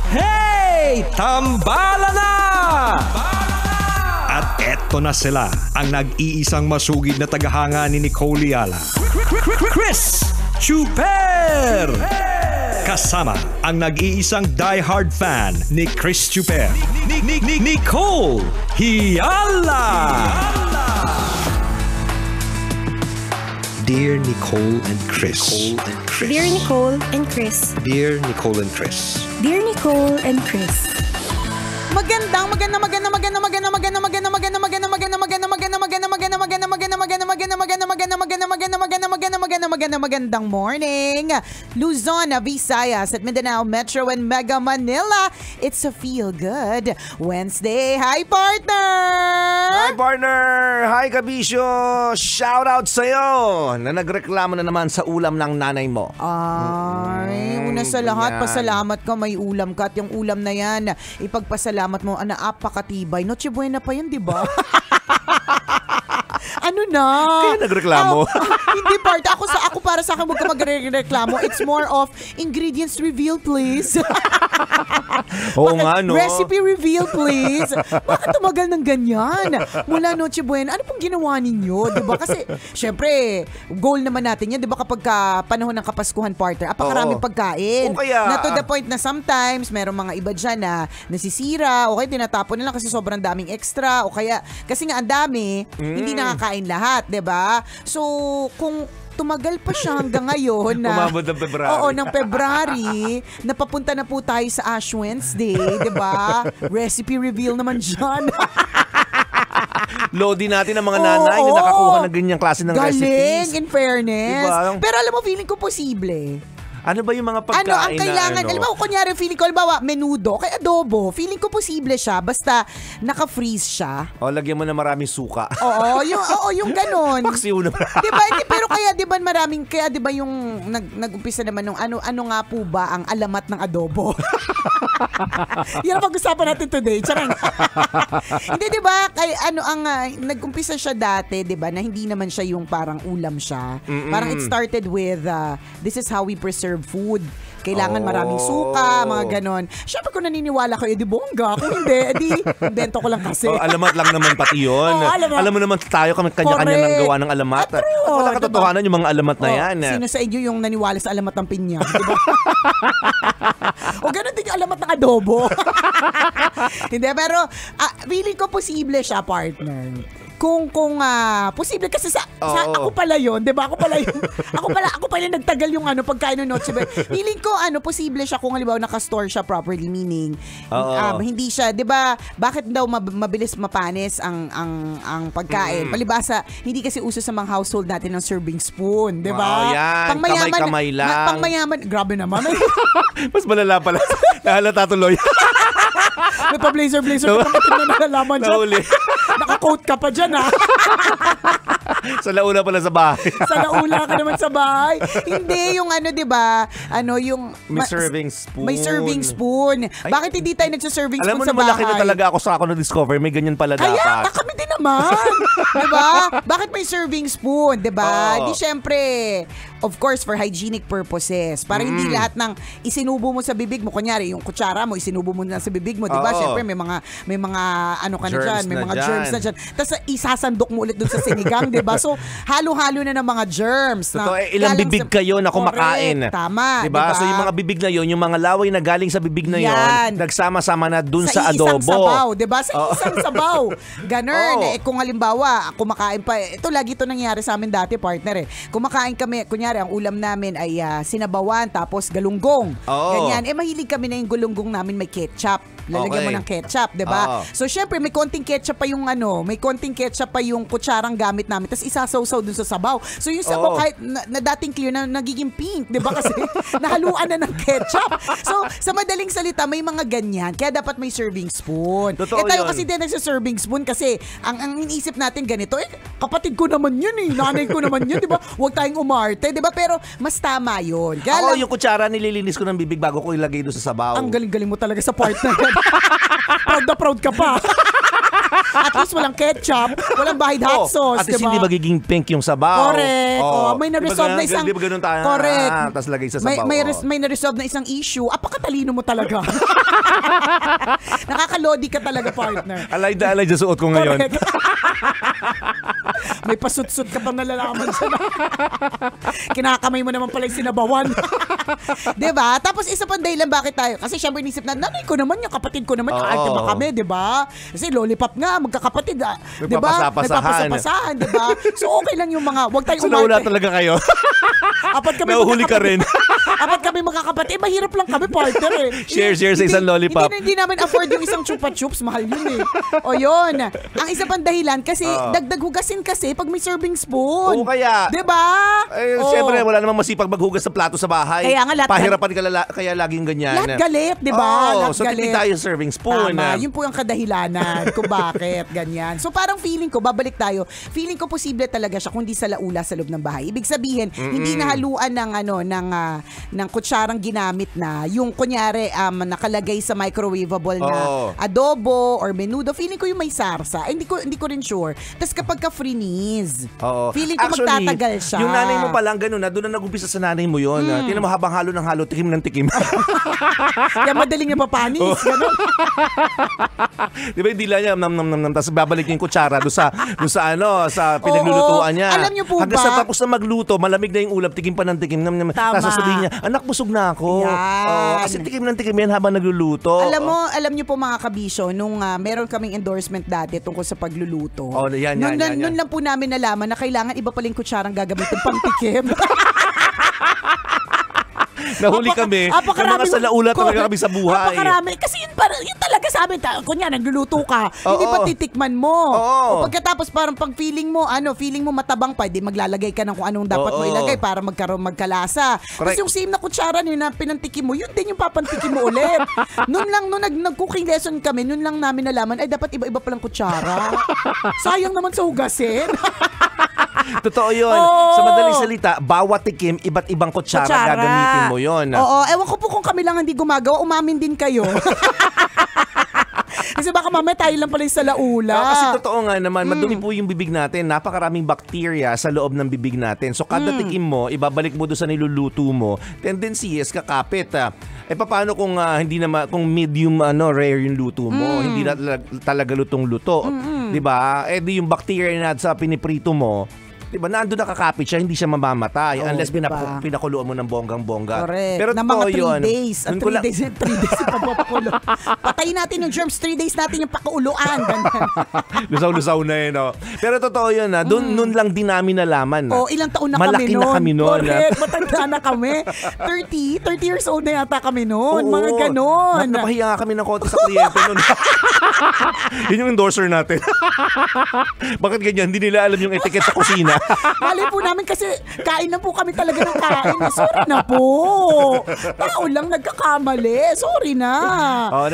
Hey! Tambala na! At eto na sila, ang nag-iisang masugid na tagahanga ni Nicole Liala. Chris Chuper! Kasama ang nag-iisang die-hard fan ni Chris Chuper, Nicole Hiala! Dear Nicole and Chris. Dear Nicole and Chris. Dear Nicole and Chris. Dear Nicole and Chris. Magandang morning, Luzon, Visayas at Mindanao Metro and Mega Manila. It's a feel good Wednesday. Hi, partner! Hi, partner! Hi, kabisyo! Shout out sa'yo na nagreklamo na naman sa ulam ng nanay mo. Ay, una sa lahat, pasalamat ka, may ulam ka. At yung ulam na yan, ipagpasalamat mo, napakatibay. Noche buena pa yun, di ba? Ano na? Kaya nagreklamo? Hindi part. Ako para sa akin, huwag ka magreklamo. It's more of ingredients reveal, please. Oo nga, no? Recipe reveal, please. Bakit tumagal ng ganyan? Mula Noche Buena, ano pong ginawa ninyo? Diba? Kasi, syempre, goal naman natin yan. Diba kapag panahon ng Kapaskuhan, partner, apakaraming pagkain. Kaya, na to the point na sometimes, merong mga iba dyan na nasisira, o kaya tinatapon nila kasi sobrang daming extra, o kaya, kasi nga ang dami, hindi nakakain lahat, diba? So, kung tumagal pa siya hanggang ngayon na umabot ng February. Oo, ng February. Napapunta na po tayo sa Ash Wednesday, 'di ba? Recipe reveal naman diyan. Lodi natin ang mga nanay na nakakuha ng ganyang klase ng recipes. Galing, in fairness. Diba? Pero alam mo, feeling ko posible. Ano ba yung mga pagkain ang kailangan, alam mo, kunyari, feeling ko, halimbawa, menudo, kaya adobo, feeling ko posible siya, basta naka-freeze siya. O, lagyan mo na maraming suka. Oo, yung ganon. Paksiw na. Diba? Pero kaya, diba maraming, kaya diba yung nag-umpisa naman nung ano nga po ba ang alamat ng adobo? Yan ang pag-usapan natin today. Charang. Hindi, diba? Kaya nag-umpisa siya dati, diba, na hindi naman siya yung parang ulam siya. Parang it started with, this is how we preserve food. Kailangan maraming suka, mga ganon. Siyempre kung naniniwala kayo, di bongga. Kung hindi, edi invento ko lang kasi. Alamat lang naman pati yun. Alam mo naman tayo, kanya-kanya ng gawa ng alamat. Wala katotohanan yung mga alamat na yan. Sino sa inyo yung naniwala sa alamat ng pinya? Diba? O ganon din yung alamat ng adobo. Hindi, pero feeling ko posible siya, partner. Kung posible kasi sa ako pala yon, 'di ba? Ako pala yung nagtagal yung pagkain ng Noche Buena. Feeling ko posible siya kung halimbawa naka-store siya properly, meaning hindi siya, 'di ba? Bakit daw mabilis mapanis ang pagkain? Palibasa, hindi kasi uso sa mga household natin ng serving spoon, 'di ba? Kamay-kamay lang. Pangmayaman, grabe naman. Mas malala pala. Nahalata tuloy. May pa-blazer na nalalaman dyan. Naka-coat ka pa dyan, ha? Sa laula pala sa bahay. Sa laula ka naman sa bahay. Hindi, yung diba? Yung... May serving spoon. May serving spoon. Ay, bakit hindi tayo nagsa-serving spoon sa bahay? Alam mo na malaki na talaga ako sa na-discover. May ganyan pala dapat. Kaya, kami din naman. Diba? Bakit may serving spoon? Diba? Di syempre, of course, for hygienic purposes. Para hindi lahat ng isinubo mo sa bibig mo. Kunyari, yung kutsara mo, isinubo mo na sa bibig mo. Diba? Syempre, may mga ano ka na dyan. May mga germs na dyan. Tapos isasandok mo ulit dun sa sinigang. Diba? So, halo-halo na ng mga germs. Totoo, ilang bibig kayo na kumakain. Correct, tama. Diba? So, yung mga bibig na yon, yung mga laway na galing sa bibig na yon, nagsama-sama na dun sa adobo. Sa isang sabaw. Diba? Sa isang sabaw. Ganun. Kung halimbawa, kumakain pa. Ito, lagi ito nangyari sa amin dati, partner. Kumakain kami, kunyari, ang ulam namin ay sinabawan, tapos galunggong. Ganyan. Mahilig kami na yung galunggong namin may ketchup. Lalagyan mo ng ketchup, 'di ba? So syempre may konting ketchup pa yung may konting ketchup pa yung kutsarang gamit namin. Tapos isasawsaw dun sa sabaw. So yung sabaw kahit na dating clear na nagiging pink, 'di ba? Kasi nahaluan na ng ketchup. So sa madaling salita may mga ganyan. Kaya dapat may serving spoon. Totoo tayo yun. kasi din nagsa-serving spoon kasi ang iniisip natin ganito, kapatid ko naman 'yun nanay ko naman 'yun, 'di ba? Huwag tayong umarte, 'di ba? Pero mas tama 'yun. Ako yung kutsara nililinis ko ng bibig bago ko ilagay doon sa sabaw. Ang galing-galing mo talaga sa part na yan. Proud na proud ka pa. At least walang ketchup, walang bahid hot sauce, At least diba? hindi magiging pink yung sabaw. Correct. May na-resolve na isang... Di ba ganun tayo? Correct. Tapos lagay sa sabaw. May na-resolve na isang issue. Apakatalino mo talaga. Nakakalodi ka talaga, partner. Alay na alay dyan suot ko ngayon. Correct. May pasut-sut ka pang nalalaman siya. Kinakamay mo naman pala yung sinabawan. Diba? Tapos isa pang dahilan bakit tayo. Kasi syempre nisip na, nanay ko naman, yung kapatid ko naman, kaarte ba kami, diba? Kasi lollipop nga, magkakapatid, diba? Nagpapasapasahan, diba? So okay lang yung mga, wag tayong so nauna talaga kayo. Nauhuli ka rin. Apat kami magkakapatid, mahirap lang kami, partner eh. Share sa isang lollipop. Hindi namin afford yung isang chupa chups, mahal yun eh. O yun. Ang isa pang dahilan, kasi dagdag hugasin kasi pag may serving spoon. Oo, kaya. Diba? Siyempre, wala namang masipag maghugas sa plato sa bahay. Kaya nga, pahirapan ka kaya laging ganyan. Lahat galit, diba? Lahat so galit. hindi tayo serving spoon. Tama, yun po yung kadahilanan kung bakit ganyan. So parang feeling ko, babalik tayo, feeling ko posible talaga siya kung di sa laula sa loob ng bahay. Ibig sabihin, hindi nahaluan ng kutsarang ginamit na, yung kunyari nakalagay sa microwavable na adobo or menudo, feeling ko yung may sarsa. Hindi ko rin sure. Tapos kapag ka-freeze, feeling ko actually, magtatagal siya. Yung nanay mo pa lang ganun, doon na nag-umpisa sa nanay mo yun. Tinan mo habang halo ng halo, tikim ng tikim. Kaya madaling niya papanis. Ganun. Di ba yung dila niya, nam, tapos babalik niya yung kutsara doon sa pinaglulutuan niya. Alam niyo po hanggang ba? sa tapos na magluto, malamig na yung ulam, tikim pa ng tikim. Tapos sasabihin niya, anak, busog na ako. Kasi tikim ng tikim yan habang nagluluto. Alam niyo po mga kabisyo, nung meron kaming endorsement dati tungkol sa pagluluto. Noon lang po namin nalaman na kailangan iba paling kutsarang gagamitin pang tikim. Nahuli kami. Ng mga salaula talaga kami sa buhay. Apakarami. Kasi yun talaga sa amin. Kunya, nagluluto ka. Hindi pa titikman mo. O pagkatapos parang pag feeling mo matabang pa, di maglalagay ka ng kung anong dapat mo ilagay para magkalasa. Kasi yung same na kutsara niyo na pinantikim mo, yun din yung papantikim mo ulit. Nung nag-cooking lesson kami, nun lang namin nalaman, ay dapat iba-iba palang kutsara. Sayang naman sa hugasin. Totoo yun. Sa madaling salita, bawat tikim, iba't ibang kutsara gagamitin mo yun. Ewan ko po kung kami lang hindi gumagawa, umamin din kayo. Kasi baka mamaya tayo lang pala yung sa laula. Kasi totoo nga naman, madumi po yung bibig natin. Napakaraming bakterya sa loob ng bibig natin. So kada tikim mo, ibabalik mo doon sa niluluto mo, tendency is kakapit. Paano kung kung medium rare yung luto mo, hindi na talaga lutong-luto, 'di ba? Di yung bakterya na sa piniprito mo, diba, nandun nakakapit siya, hindi siya mamamatay unless pinakuluan mo ng bonggang-bongga. Correct. Pero na mga 3 days. 3 days yung papakulo. Patayin natin yung germs, 3 days natin yung pakuuluan. Lusaw-lusaw na yun. Pero totoo yun. Noon lang din namin nalaman. Ilang taon na malaki kami noon. Malaki na kami noon. Correct. Matanda na kami. 30 years old na yata kami noon. Mga ganon. Napahiya nga kami ng konti sa kliyente noon. Yun yung endorser natin. Bakit ganyan? Hindi nila alam yung etiquette sa kusina. Mali po namin kasi kain na po kami talaga ng kain. Sorry na po. Tao lang nagkakamali. Sorry na.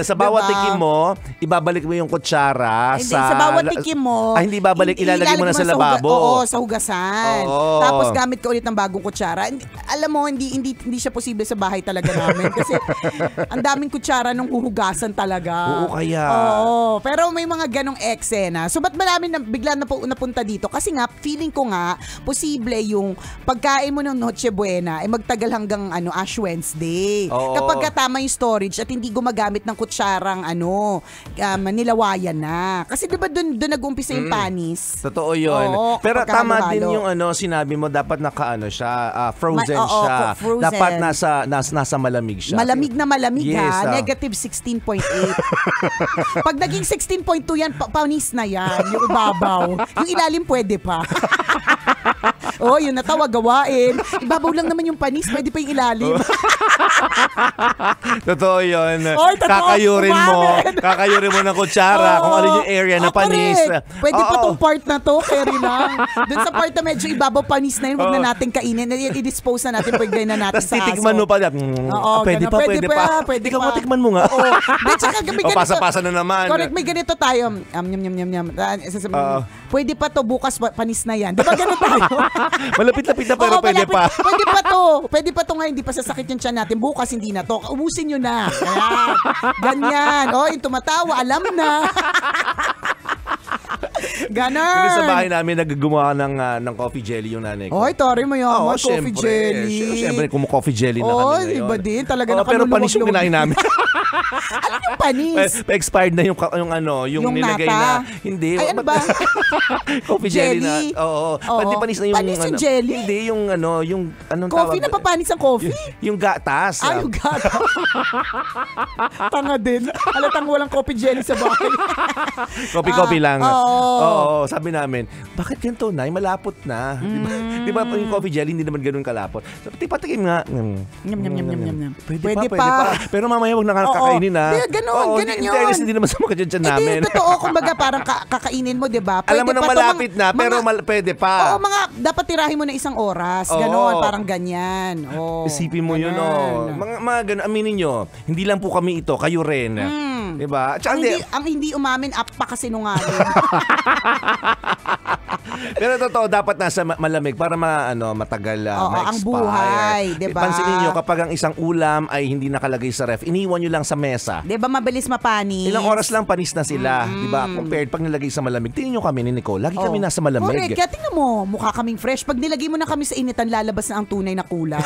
Sa bawat tikim mo, ibabalik mo yung kutsara sa bawat tikim mo. Hindi babalik, ilalagay mo na sa lababo. Sa hugasan. Tapos gamit ka ulit ng bagong kutsara. Alam mo, hindi siya posible sa bahay talaga namin. Kasi ang daming kutsara nung huhugasan talaga. Kaya. Pero may mga ganong eksena. So ba't marami bigla na po napunta dito? Kasi nga, feeling ko nga, posible yung pagkain mo ng Noche Buena ay magtagal hanggang Ash Wednesday. Kapag tama yung storage at hindi gumagamit ng kutsarang nilawayan na. Kasi diba doon nag-umpisa yung panis? Totoo yun. Pero tama din yung sinabi mo, dapat frozen siya. Frozen. Dapat nasa malamig siya. Malamig na malamig, yes, negative 16.8. Pag naging 16.2 yan, panis na yan. Yung ibabaw. Yung ilalim pwede pa. Yun natawa gawain. Ibabaw lang naman yung panis, pwede pa yung ilalim. Totoo yun. Kakayurin mo ng kutsara kung ano yung area na panis. Pwede pa tong part na to, carry lang. Doon sa part na medyo ibabaw panis na yun, huwag na natin kainin. I-dispose na natin, pwede na natin sa aso. Tapos titikman mo pa. Pwede pa. Ikaw mo, tikman mo nga. Pasa-pasa na naman. Correct, may ganito tayo. Pwede pa to, bukas panis na yan. Diba ganito tayo? Malapit-lapit na pero pwede pa. Pwede pa to nga, hindi pa sasakit yung tiyan natin. Bukas hindi na to. Ubusin nyo na. Ganyan. Yung tumatawa, alam na. Ganon. Kasi sa bahay namin naggumawa ng coffee jelly yung nanay ko. Oy, tari mo yaman, coffee syempre. jelly. Siyempre, coffee jelly na kami ngayon. Iba din. Talaga pero panis yung kinain namin. Ano yung panis? Expired na yung nilagay nata? na. Hindi. Ay, ano ba? Coffee jelly na. Oo. Pati panis na yung Panis yung jelly? Hindi, yung anong Coffee tawag? na papanis ang coffee? Yung gatas. Ay, yung gatas. Tanga din. Halatang walang coffee jelly sa bahay. Coffee lang. Oo. Sabi namin, bakit ganito na? Malapot na. Di ba yung coffee jelly hindi naman ganun kalapot? Sabi, patikim nga. Nyam. Pwede pa. Pero mamaya huwag nakakainin na. Ganun yun. Hindi naman sa mga dyan namin. Hindi, totoo. Kumbaga parang kakainin mo, di ba? Alam mo nang malapit na, pero pwede pa. Oo, dapat tirahin mo na 1 oras. Ganon, parang ganyan. Isipin mo yun, Mga ganun, aminin nyo, hindi lang po kami ito, kayo rin. Diba? Ang hindi umamin, pa kasi nungaling. Pero totoo, dapat nasa malamig para matagal ma-expire. Ang buhay, diba? Pansinin nyo, kapag ang isang ulam ay hindi nakalagay sa ref, iniwan nyo lang sa mesa. Diba mabilis mapanis? Ilang oras lang panis na sila. Diba? Compared pag nilagay sa malamig. Tingnan nyo kami ni Nicole, lagi kami nasa malamig. Correct. Kaya tingnan mo, mukha kaming fresh. Pag nilagay mo na kami sa initan, lalabas na ang tunay na kulay.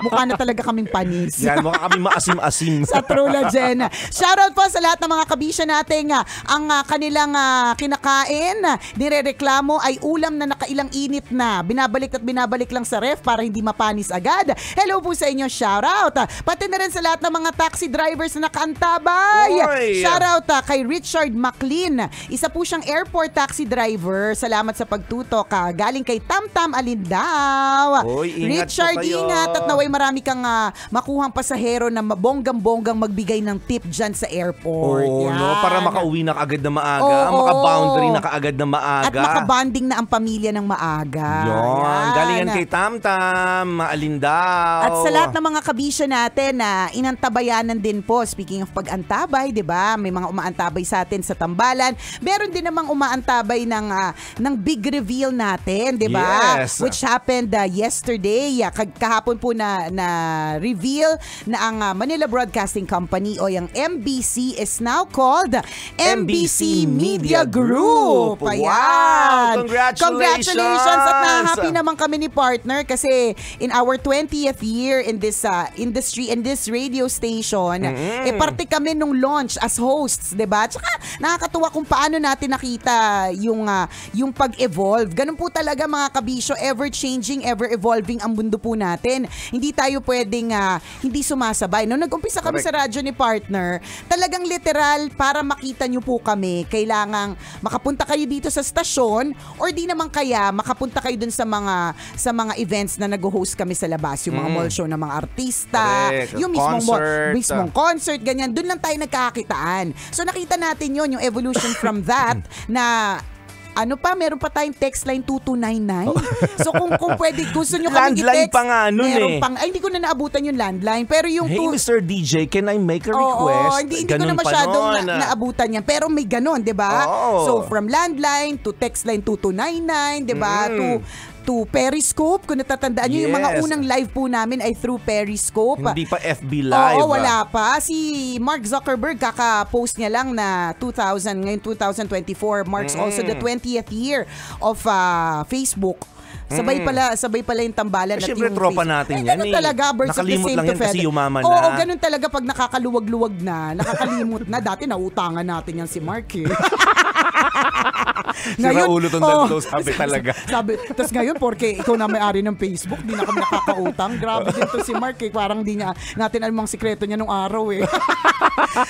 Mukha na talaga kaming panis. Yan, mukha kaming maasim-asim. Sa Trula Jen. Shoutout po sa lahat ng mga kabisya natin. Ang kanilang kinakain, nirereklamo ay ulam na nakailang init na. Binabalik lang sa ref para hindi mapanis agad. Hello po sa inyo, shoutout. Pati na rin sa lahat ng mga taxi drivers na nakaantabay. Shoutout kay Richard McLean. Isa po siyang airport taxi driver. Salamat sa pagtutok. Galing kay Tamtam Alindaw. Ingat Richard, po kayo. ingat at naway marami kang makuhang pasahero na bonggang-bonggang magbigay ng tip dyan sa airport. Para makauwi na kaagad na maaga, maka-boundary na kaagad na maaga. At makabanding na ang pamilya ng maaga. Yan. Galingan kay Tamtam, Alindaw. At sa lahat ng mga kabisya natin na inantabayanan din po, speaking of pag-antabay, di ba? May mga umaantabay sa atin sa tambalan. Meron din namang umaantabay ng big reveal natin, di ba? Yes. Which happened yesterday. Kahapon po na reveal na ang Manila Broadcasting Company o yung MBC is now called MBC Media Group. Ayan. Wow, Congratulations! At na-happy naman kami ni partner kasi in our 20th year in this industry, in this radio station, parte kami nung launch as hosts, diba? Tsaka nakakatuwa kung paano natin nakita yung pag-evolve. Ganun po talaga mga kabisyo, ever-changing, ever-evolving ang mundo po natin. Hindi tayo pwedeng hindi sumasabay. Nung nag-umpisa kami sa radyo ni partner, talagang literal para makita nyo po kami, kailangang makapunta kayo dito sa stasyon or di naman kaya makapunta kayo dun sa mga events na nag-host kami sa labas, yung mga mall show ng mga artista, yung mismong concert, ganyan, dun lang tayo nagkakakitaan. So nakita natin yon, yung evolution from that na meron pa tayong text line 2299. So kung pwede, gusto nyo kami landline i-text. pa nga nun hindi ko na naabutan yung landline. Pero yung Hey, Mr. DJ, can I make a request? Hindi ko na masyadong naabutan yan. Pero may ganon, di ba? So from landline to text line 2299, di ba? To Periscope, kung natatandaan nyo, yung mga unang live po namin ay through Periscope. Hindi pa FB Live. Wala pa. Si Mark Zuckerberg, kaka-post niya lang na ngayon 2024 marks also the 20th year of Facebook. Sabay pala yung tambalan at Siyempre, yung tropa Facebook. natin yan. Ganun talaga, birds of the Nakalimot same lang yan kasi yumaman na. Oo, ganun talaga pag nakakaluwag-luwag na, nakakalimot na. Dati nautangan natin yan si Mark Sira ulo tong dalito, sabi talaga. Tapos ngayon, porque ikaw na may-ari ng Facebook, di na kami nakakautang. Grabe din to si Mark Parang di natin alam ang sikreto niya nung araw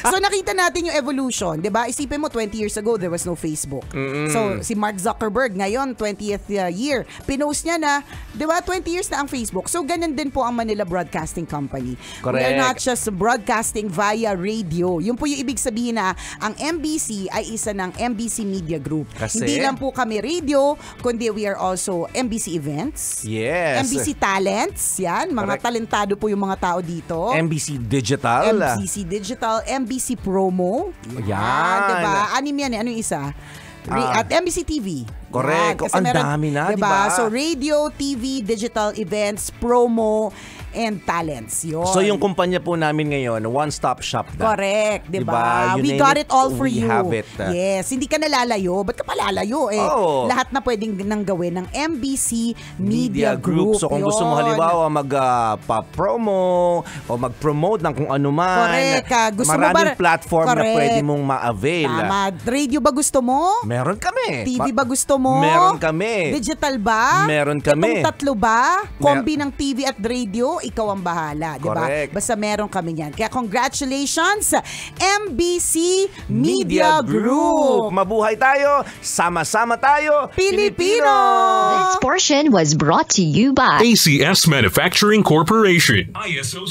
So nakita natin yung evolution, di ba? Isipin mo, 20 years ago, there was no Facebook. So si Mark Zuckerberg, ngayon, 20th year, pinost niya na, di ba, 20 years na ang Facebook. So ganun din po ang Manila Broadcasting Company. Correct. We are not just broadcasting via radio. Yun po yung ibig sabihin na ang MBC ay isa ng MBC Media Group. Hindi lang po kami radio, kundi we are also MBC Events. Yes. MBC Talents. Yan, mga talentado po yung mga tao dito. MBC Digital. MBC Digital, MBC Promo. Yan. Diba? Anim yan. Ano yung isa? At MBC TV. Correct. Ang dami na, diba? So radio, TV, digital events, promo, and talents. Yun. So yung kumpanya po namin ngayon, one-stop shop na. Correct, di Diba? ba? You We name got it, it all for we you. have it. Yes, hindi ka nalalayo. Ba't ka palalayo eh? Oo. Lahat na pwedeng nang gawin ng MBC Media Group. So kung gusto mo Yun. halimbawa pa-promo o mag-promote ng kung ano man. Correct. Gusto mo maraming ba- platform na Correct. pwede mong ma-avail. Tama. Radio ba gusto mo? Meron kami. TV ba gusto mo? Meron kami. Digital ba? Meron kami. Itong tatlo ba? Kombi ng TV at radio, ikaw ang bahala, di ba? Correct. Basta meron kami yan. Kaya congratulations, MBC Media Group. Mabuhay tayo, sama-sama tayo, Pilipino! This portion was brought to you by ACS Manufacturing Corporation. ISO